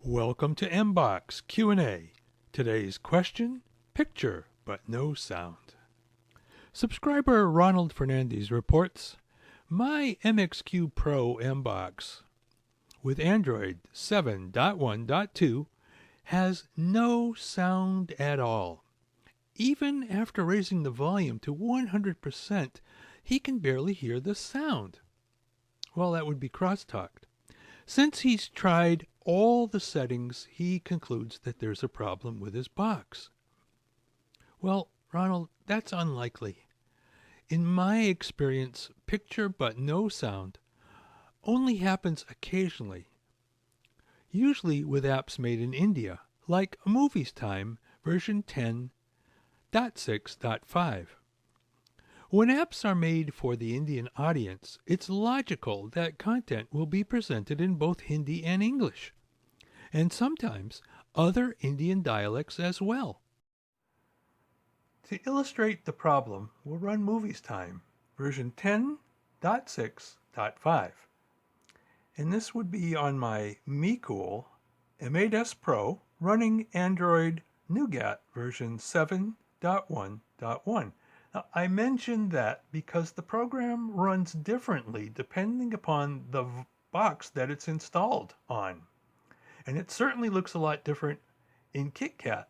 Welcome to MBOX Q&A. Today's question, picture but no sound. Subscriber Ronald Fernandez reports, my MXQ Pro MBOX with Android 7.1.2 has no sound at all. Even after raising the volume to 100%, he can barely hear the sound. Well, that would be crosstalked. Since he's tried all the settings, he concludes that there's a problem with his box. Well, Ronald, that's unlikely. In my experience, picture but no sound only happens occasionally, usually with apps made in India, like Movies Time version 10.6.5. When apps are made for the Indian audience, it's logical that content will be presented in both Hindi and English, and sometimes other Indian dialects as well. To illustrate the problem, we'll run Movies Time, version 10.6.5. And this would be on my MeCool M8S Pro running Android Nougat version 7.1.1. Now, I mentioned that because the program runs differently depending upon the box that it's installed on. And it certainly looks a lot different in KitKat.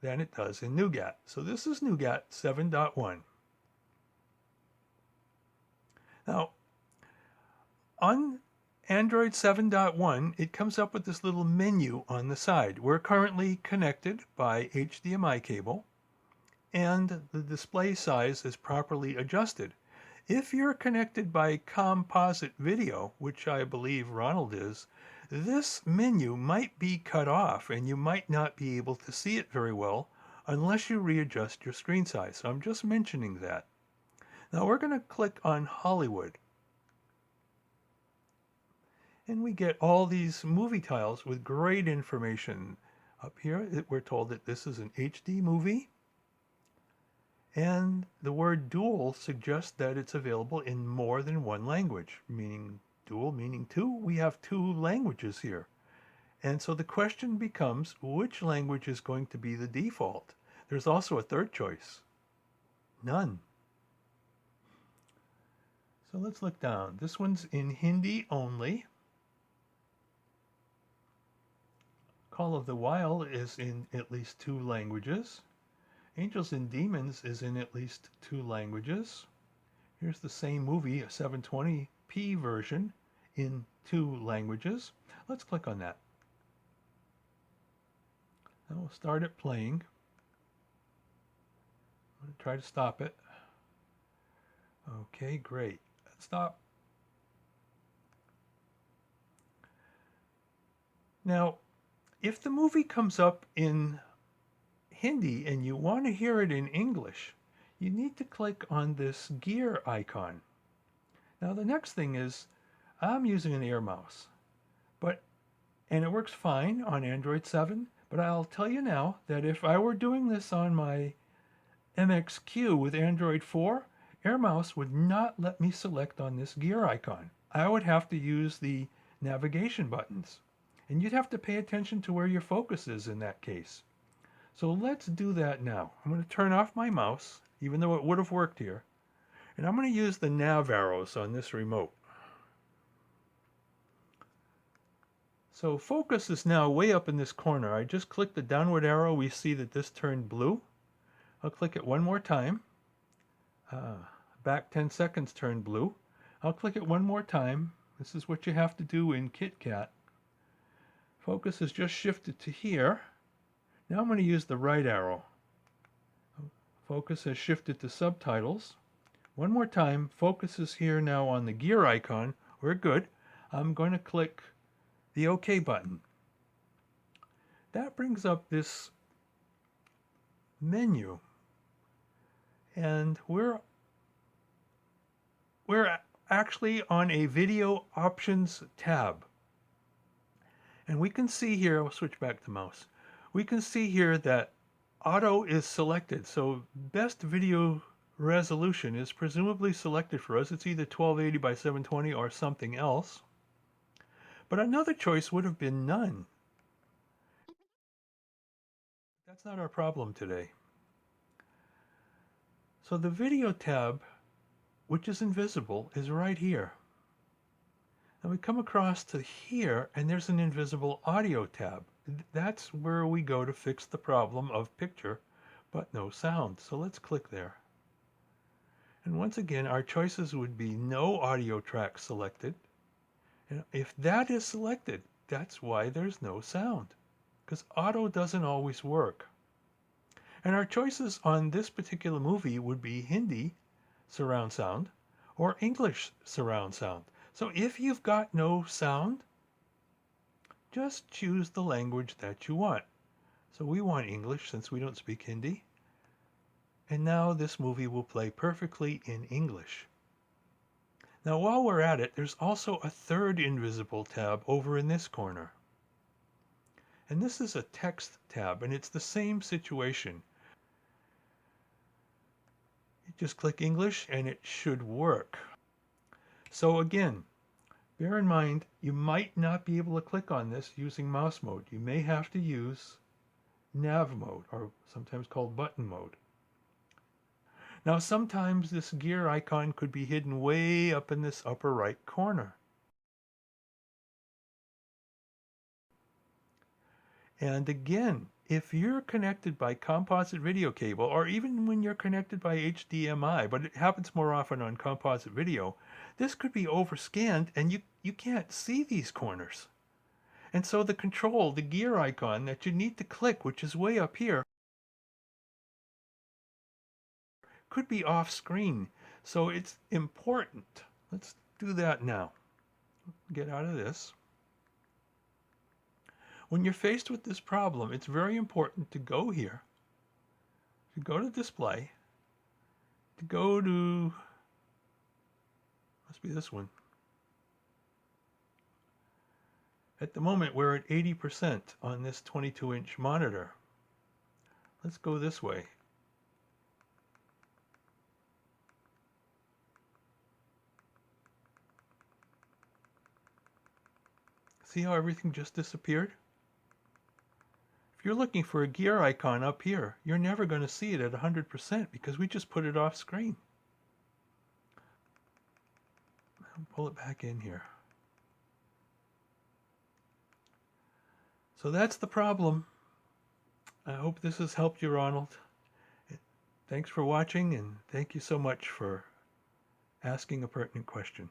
Than it does in Nougat. So this is Nougat 7.1. Now, on Android 7.1, it comes up with this little menu on the side. We're currently connected by HDMI cable, and the display size is properly adjusted. If you're connected by composite video, which I believe Ronald is, this menu might be cut off and you might not be able to see it very well unless you readjust your screen size. So I'm just mentioning that. Now we're going to click on Hollywood. And we get all these movie tiles with great information. Up here we're told that this is an HD movie. And the word dual suggests that it's available in more than one language, meaning dual, meaning two. We have two languages here. And so the question becomes, which language is going to be the default? There's also a third choice. None. So let's look down. This one's in Hindi only. Call of the Wild is in at least two languages. Angels and Demons is in at least two languages. Here's the same movie, a 720p version in two languages. Let's click on that. Now we'll start it playing. I'm going to try to stop it. Okay, great. Stop. Now, if the movie comes up in Hindi and you want to hear it in English, you need to click on this gear icon. Now the next thing is, I'm using an Air mouse, and it works fine on Android 7, but I'll tell you now that if I were doing this on my MXQ with Android 4, Air mouse would not let me select on this gear icon. I would have to use the navigation buttons, and you'd have to pay attention to where your focus is in that case. So let's do that now. I'm going to turn off my mouse, even though it would have worked here. And I'm going to use the nav arrows on this remote. So focus is now way up in this corner. I just clicked the downward arrow. We see that this turned blue. I'll click it one more time. Back 10 seconds turned blue. I'll click it one more time. This is what you have to do in KitKat. Focus has just shifted to here. Now I'm going to use the right arrow. Focus has shifted to subtitles. One more time, focus is here now on the gear icon. We're good. I'm going to click the OK button. That brings up this menu. And we're actually on a video options tab. And we can see here, I'll switch back to mouse. We can see here that auto is selected. So best video resolution is presumably selected for us. It's either 1280 by 720 or something else. But another choice would have been none. That's not our problem today. So the video tab, which is invisible, is right here. And we come across to here, and there's an invisible audio tab. That's where we go to fix the problem of picture, but no sound. So let's click there. And once again, our choices would be no audio track selected. And if that is selected, that's why there's no sound, because auto doesn't always work. And our choices on this particular movie would be Hindi surround sound or English surround sound. So if you've got no sound, just choose the language that you want. So we want English since we don't speak Hindi. And now this movie will play perfectly in English. Now while we're at it, there's also a third invisible tab over in this corner. And this is a text tab, and it's the same situation. You just click English and it should work. So again, bear in mind, you might not be able to click on this using mouse mode. You may have to use nav mode, or sometimes called button mode. Now sometimes this gear icon could be hidden way up in this upper right corner. And again, if you're connected by composite video cable, or even when you're connected by HDMI, but it happens more often on composite video, this could be overscanned and you can't see these corners. And so the control, the gear icon that you need to click, which is way up here, could be off screen. So it's important. Let's do that now. Get out of this. When you're faced with this problem, it's very important to go here, to go to display, to go to, must be this one. At the moment, we're at 80% on this 22-inch monitor. Let's go this way. See how everything just disappeared? If you're looking for a gear icon up here, you're never going to see it at 100% because we just put it off screen. I'll pull it back in here. So that's the problem. I hope this has helped you, Ronald. Thanks for watching, and thank you so much for asking a pertinent question.